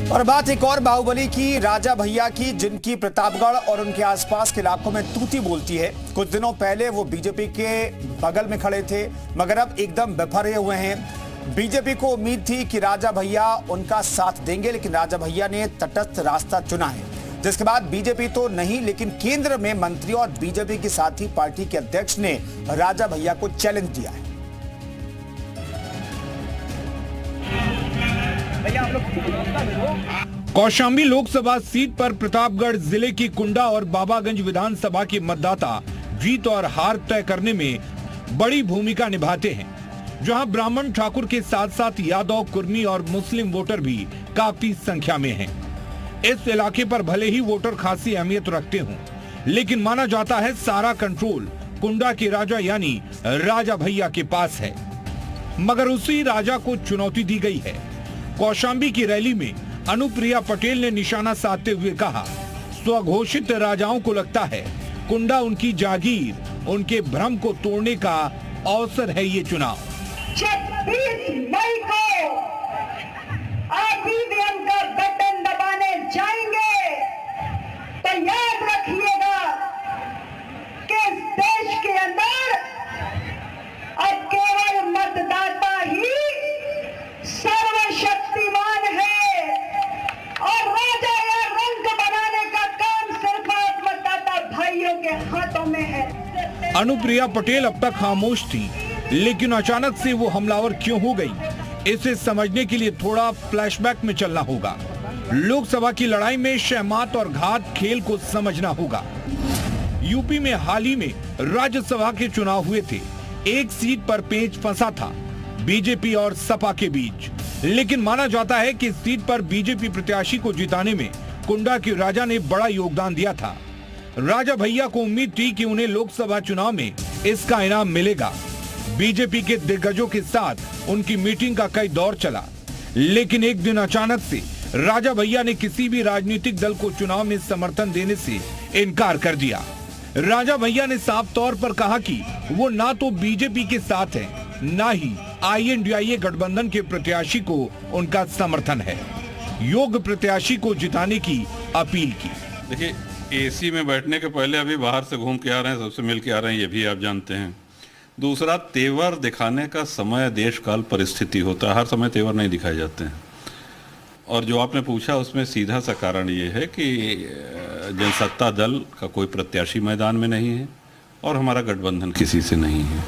और बात एक और बाहुबली की, राजा भैया की, जिनकी प्रतापगढ़ और उनके आसपास के इलाकों में तूती बोलती है। कुछ दिनों पहले वो बीजेपी के बगल में खड़े थे, मगर अब एकदम बिफरे हुए हैं। बीजेपी को उम्मीद थी कि राजा भैया उनका साथ देंगे, लेकिन राजा भैया ने तटस्थ रास्ता चुना है, जिसके बाद बीजेपी तो नहीं, लेकिन केंद्र में मंत्री और बीजेपी के साथ ही पार्टी के अध्यक्ष ने राजा भैया को चैलेंज दिया है। कौशाम्बी लोकसभा सीट पर प्रतापगढ़ जिले की कुंडा और बाबागंज विधानसभा के मतदाता जीत और हार तय करने में बड़ी भूमिका निभाते हैं, जहां ब्राह्मण ठाकुर के साथ साथ यादव, कुर्मी और मुस्लिम वोटर भी काफी संख्या में हैं। इस इलाके पर भले ही वोटर खासी अहमियत रखते हों, लेकिन माना जाता है सारा कंट्रोल कुंडा के राजा यानी राजा भैया के पास है। मगर उसी राजा को चुनौती दी गई है। कौशाम्बी की रैली में अनुप्रिया पटेल ने निशाना साधते हुए कहा, स्वघोषित राजाओं को लगता है कुंडा उनकी जागीर, उनके भ्रम को तोड़ने का अवसर है ये चुनाव। 26 मई को ईवीएम का बटन दबाने जाएंगे तो याद रखिएगा कि इस देश के अंदर अब केवल मतदाता ही सर्वशक्तिमान है और राजा या रंग बनाने का काम सिर्फ मतदाता भाइयों के हाथों में है। अनुप्रिया पटेल अब तक खामोश थी, लेकिन अचानक से वो हमलावर क्यों हो गई, इसे समझने के लिए थोड़ा फ्लैशबैक में चलना होगा। लोकसभा की लड़ाई में शहमात और घात खेल को समझना होगा। यूपी में हाल ही में राज्यसभा के चुनाव हुए थे। एक सीट पर पेच फंसा था बीजेपी और सपा के बीच, लेकिन माना जाता है कि इस सीट पर बीजेपी प्रत्याशी को जिताने में कुंडा के राजा ने बड़ा योगदान दिया था। राजा भैया को उम्मीद थी कि उन्हें लोकसभा चुनाव में इसका इनाम मिलेगा। बीजेपी के दिग्गजों के साथ उनकी मीटिंग का कई दौर चला, लेकिन एक दिन अचानक से राजा भैया ने किसी भी राजनीतिक दल को चुनाव में समर्थन देने से इनकार कर दिया। राजा भैया ने साफ तौर पर कहा कि वो ना तो बीजेपी के साथ हैं, ना ही INDIA गठबंधन के प्रत्याशी को उनका समर्थन है। योग्य प्रत्याशी को जिताने की अपील की। देखिए, AC में बैठने के पहले अभी बाहर से घूम के आ रहे हैं, सबसे मिल के आ रहे हैं, ये भी आप जानते हैं। दूसरा, तेवर दिखाने का समय, देश काल, परिस्थिति होता है, हर समय तेवर नहीं दिखाए जाते हैं। और जो आपने पूछा उसमें सीधा सा कारण ये है कि जनसत्ता दल का कोई प्रत्याशी मैदान में नहीं है और हमारा गठबंधन किसी से नहीं है।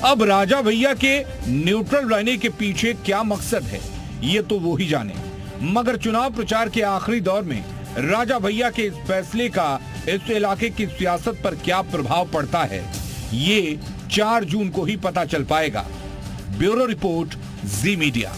अब राजा भैया के न्यूट्रल रहने के पीछे क्या मकसद है, ये तो वो ही जाने। मगर चुनाव प्रचार के आखिरी दौर में राजा भैया के इस फैसले का इस इलाके की सियासत पर क्या प्रभाव पड़ता है, ये 4 जून को ही पता चल पाएगा। ब्यूरो रिपोर्ट, जी मीडिया।